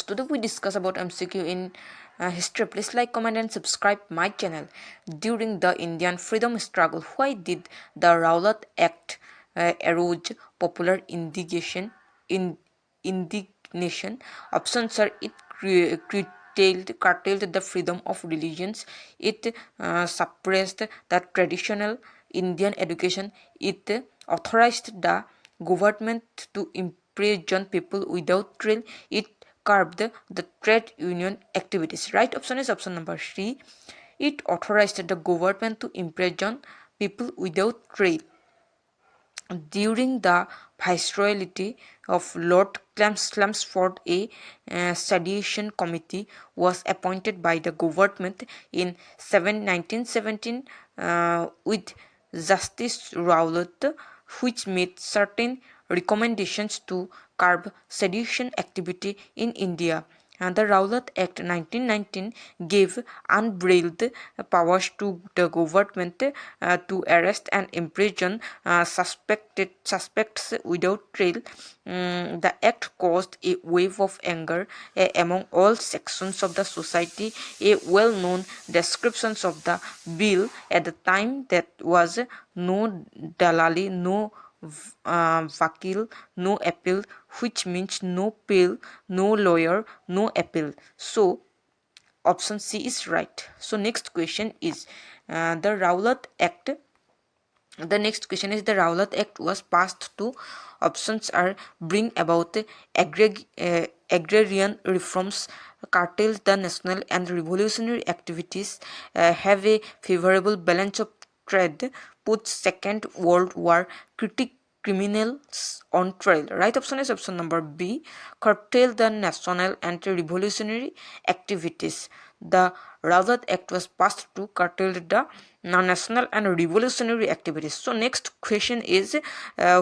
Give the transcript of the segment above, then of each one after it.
Today we discuss about MCQ in history. Please like, comment and subscribe my channel. During the Indian freedom struggle, why did the Rowlatt Act arouse popular indignation? Options are it curtailed the freedom of religions, it suppressed the traditional Indian education, it authorized the government to imprison people without trial, it curbed the trade union activities. Right option is option number C. It authorized the government to imprison people without trial. During the viceroyalty of Lord Chelmsford, a sedition committee was appointed by the government in 1917 with Justice Rowlatt, which made certain recommendations to curb sedition activity in India. And the Rowlatt Act 1919 gave unbridled powers to the government to arrest and imprison suspects without trial. The act caused a wave of anger among all sections of the society. A well-known description of the bill at the time that was no dalali, no vakil, no appeal, which means no appeal, no lawyer, no appeal. So option C is right. So next question is the Rowlatt Act. The next question is the Rowlatt Act was passed to options are bring about agrarian reforms, curtail the national and revolutionary activities, have a favorable balance of trade, put Second World War criminals on trial. Right option is option number B. Curtail the national and revolutionary activities. The Rowlatt Act was passed to curtail the national and revolutionary activities. So next question is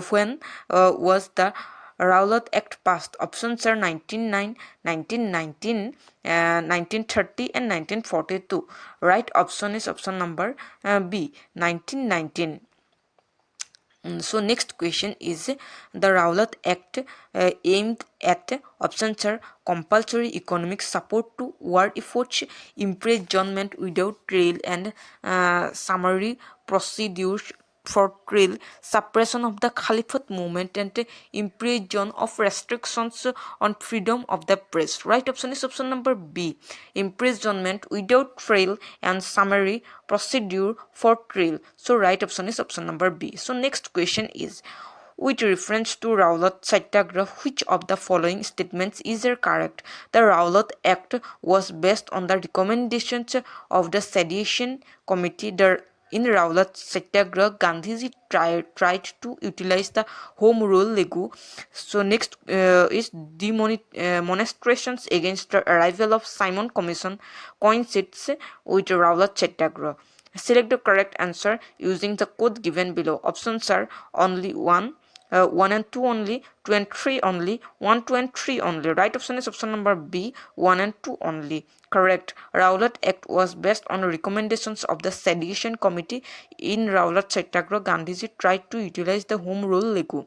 when was the Rowlatt Act passed? Options are 1909, 1919, 1930 and 1942. Right option is option number B, 1919. So next question is the Rowlatt Act aimed at options are compulsory economic support to war efforts, imprisonment without trial and summary procedures for trial, suppression of the Caliphate movement and imposition of restrictions on freedom of the press. Right option is option number B. Imprisonment without trial and summary procedure for trial. So right option is option number B. So next question is with reference to Rowlatt Satyagraha, which of the following statements is correct? The Rowlatt Act was based on the recommendations of the Sedition Committee. In Rowlatt Satyagraha, Gandhiji tried to utilize the Home Rule Legu. So next is demonstrations against the arrival of Simon Commission coincides with Rowlatt Satyagraha. Select the correct answer using the code given below. Options are only 1 and 2 only, 2 and 3 only, 1, 2 and 3 only. Right option is option number B, 1 and 2 only. Correct. Rowlatt Act was based on recommendations of the Sedition Committee. In Rowlatt Satyagraha, Gandhiji tried to utilize the Home Rule Legu.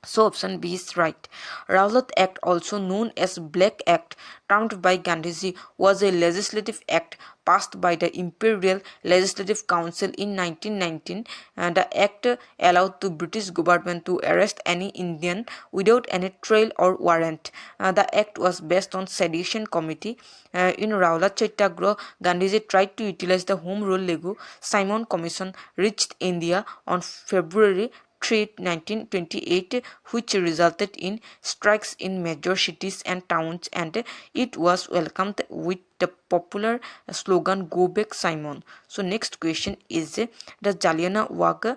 So option B is right. Rowlatt Act, also known as Black Act, termed by Gandhiji, was a legislative act passed by the Imperial Legislative Council in 1919. And the act allowed the British government to arrest any Indian without any trial or warrant. The act was based on Sedition Committee. In Rowlatt Satyagraha, Gandhiji tried to utilize the Home Rule Legu. Simon Commission reached India on February 1928, which resulted in strikes in major cities and towns, and it was welcomed with the popular slogan "Go Back Simon." So next question is the Jallianwala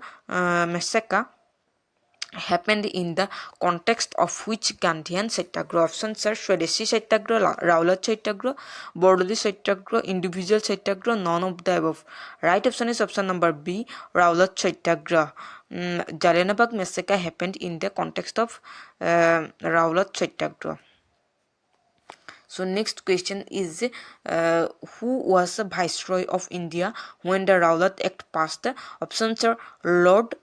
massacre happened in the context of which Gandhian Satyagraha? Options are Swadeshi Satyagraha, Rowlatt Satyagraha, Bordoli Satyagraha, Individual Satyagraha, none of the above. Right option is option number B, Rowlatt Satyagraha. Jallianwala massacre happened in the context of Rowlatt Satyagraha. So next question is who was the Viceroy of India when the Rowlatt Act passed? Options are Lord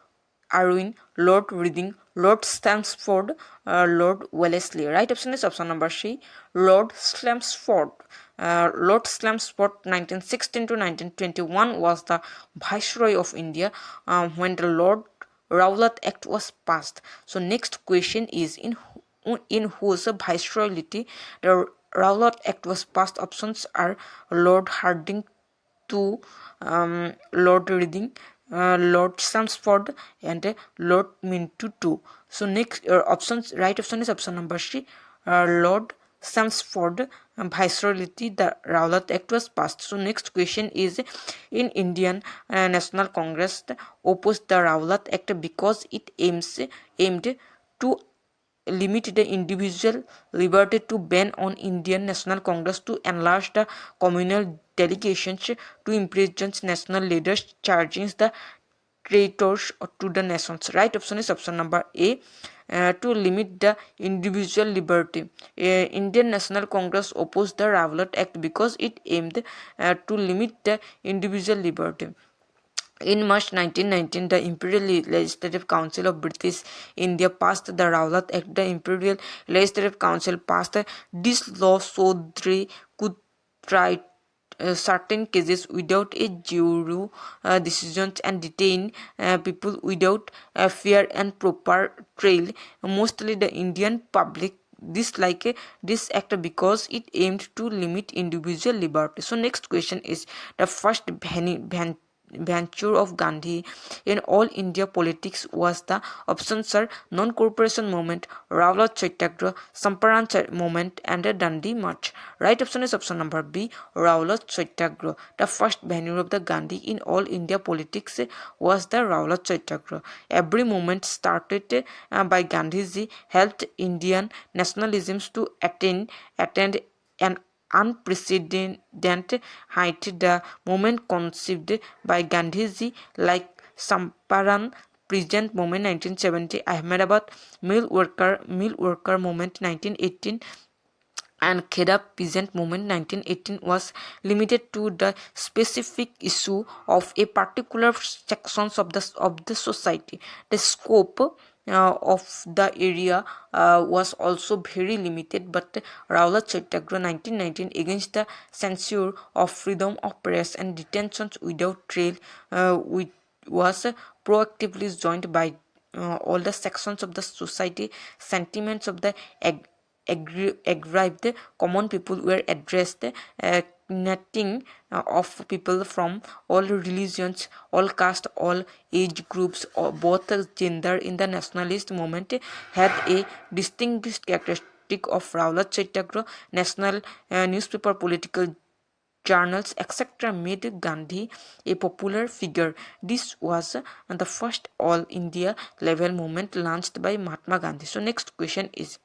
Irwin, Lord Reading, Lord Stamford, Lord Wellesley. Right option is option number C, Lord Stamford. Lord Stamford 1916 to 1921 was the Viceroy of India when the Lord Rowlatt Act was passed. So next question is in whose viceroyalty the Rowlatt Act was passed. Options are Lord Harding II, Lord Reading, Lord Stamford, and Lord Minto II. So next options, right option is option number C, Lord Stamford viceroyalty the Rowlatt Act was passed. So next question is in Indian National Congress opposed the Rowlatt Act because it aimed to limit the individual liberty, to ban on Indian National Congress to enlarge the communal delegations, to imprison national leaders, charging the traitors to the nations. Right option is option number A, to limit the individual liberty. Indian National Congress opposed the Rowlatt Act because it aimed to limit the individual liberty. In March 1919, the Imperial Legislative Council of British India passed the Rowlatt Act. The Imperial Legislative Council passed this law so they could try certain cases without a jury decisions and detain people without fair and proper trial. Mostly the Indian public dislike this act because it aimed to limit individual liberty. So next question is the first venture of Gandhi in all India politics was the options are non-cooperation movement, Rowlatt Satyagraha, Samparan movement, and the Dandi March. Right option is option number B, Rowlatt Satyagraha. The first venue of the Gandhi in all India politics was the Rowlatt Satyagraha. Every movement started by Gandhiji helped Indian nationalisms to attend an unprecedented height. The movement conceived by Gandhiji, like Samparan Present Movement 1970, Ahmedabad Mill Worker Movement 1918, and Kheda Peasant Movement 1918 was limited to the specific issue of a particular sections of the society. The scope of the area was also very limited, but Rowlatt Satyagraha 1919 against the censure of freedom of press and detentions without trial was proactively joined by all the sections of the society. Sentiments of the aggrieved common people were addressed, uniting of people from all religions, all caste, all age groups, or both gender in the nationalist movement had a distinguished characteristic of Rowlatt Satyagraha. National newspaper, political journals, etc. made Gandhi a popular figure. This was the first all India level movement launched by Mahatma Gandhi. So next question is,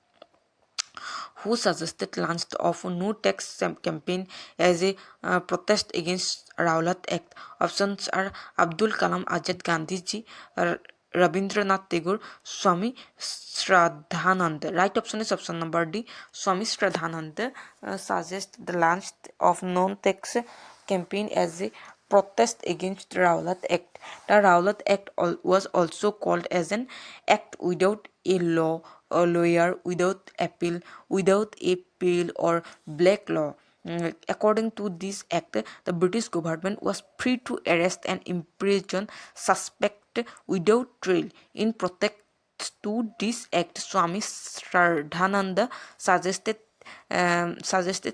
who suggested launch of no tax campaign as a protest against Rowlatt Act? Options are Abdul Kalam Azad, Gandhiji, Rabindranath Tagore, Swami Shraddhanand. Right option is option number D. Swami Shraddhanand suggests the launch of non-tax campaign as a protest against Rowlatt Act. The Rowlatt Act was also called as an act without a law, a lawyer, without appeal, without a pale or black law. According to this act, the British government was free to arrest and imprison suspect without trial. In protest to this act, Swami Shraddhananda suggested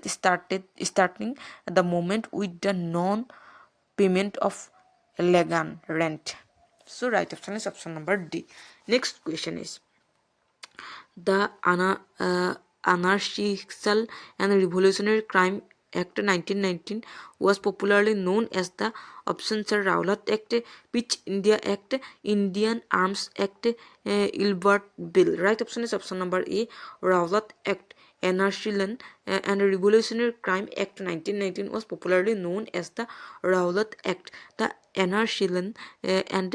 starting the movement with the non-payment of legal rent. So right option is option number D. Next question is, the Anarchical and Revolutionary Crime Act 1919 was popularly known as the options are Rowlatt Act, Pitch India Act, Indian Arms Act, Ilbert Bill. Right option is option number A, Rowlatt Act. Anarchical and Revolutionary Crime Act 1919 was popularly known as the Rowlatt Act. The Anarchical and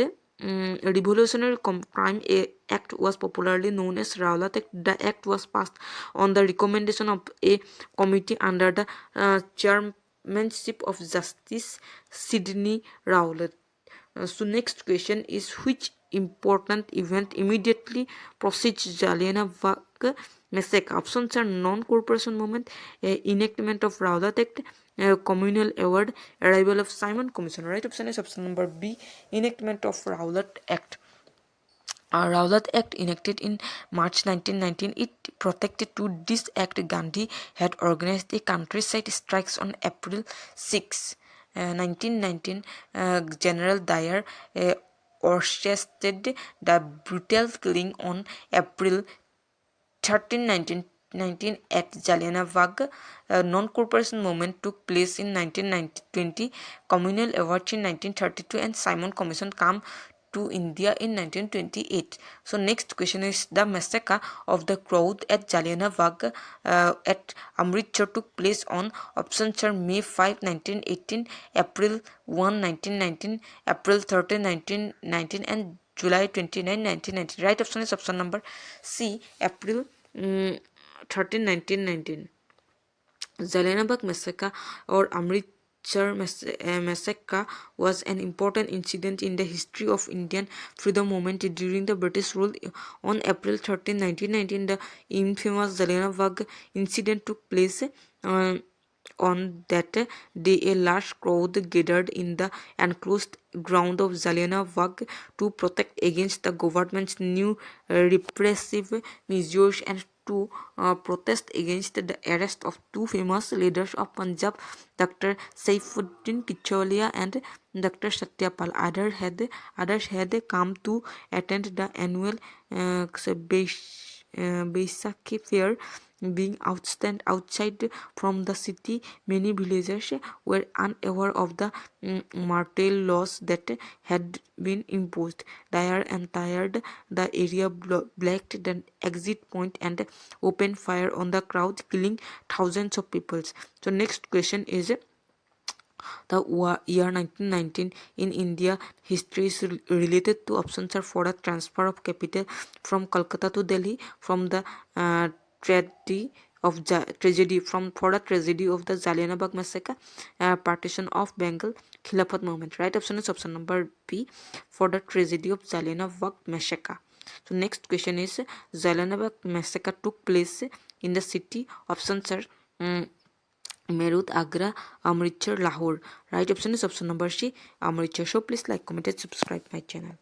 Revolutionary Crime Act was popularly known as Rowlatt Act. The act was passed on the recommendation of a committee under the chairmanship of Justice Sidney Rowlatt. So next question is, which important event immediately precedes Jallianwala massacre? Options are non-cooperation movement, enactment of Rowlatt Act, communal award, arrival of Simon Commission. Right option is option number B, enactment of Rowlatt Act. Rowlatt Act enacted in March 1919. It protected to this act. Gandhi had organized the countryside strikes on April 6, 1919. General Dyer orchestrated the brutal killing on April 13, 1919 at Jallianwala. Non-cooperation movement took place in 1920, communal awards in 1932, and Simon Commission came to India in 1928. So next question is, the massacre of the crowd at Jallianwala at Amritsar took place on options are May 5, 1918, April 1, 1919, April 13, 1919, and July 29, 1919. Right option is option number C, April 13, 1919. Jallianwala massacre or Amritsar massacre was an important incident in the history of Indian freedom movement during the British rule. On April 13, 1919, the infamous Jallianwala incident took place. On that day, a large crowd gathered in the enclosed ground of Jallianwala to protest against the government's new repressive measures and to protest against the arrest of two famous leaders of Punjab, Dr. Saifuddin Kicholia and Dr. Satyapal. Others had come to attend the annual Baisakhi fair. Being outside from the city, many villagers were unaware of the martial laws that had been imposed. Dyer entered the area, blocked the exit point, and opened fire on the crowd, killing thousands of people. So next question is, the year 1919 in India history is related to options are for the transfer of capital from Calcutta to Delhi, from the tragedy of the Jallianwala massacre, partition of Bengal, Khilafat movement. Right option is option number B, for the tragedy of Jallianwala massacre. So next question is, Jallianwala massacre took place in the city. Options are Meerut, Agra, Amritsar, Lahore. Right option is option number C, Amritsar. So please like, comment and subscribe my channel.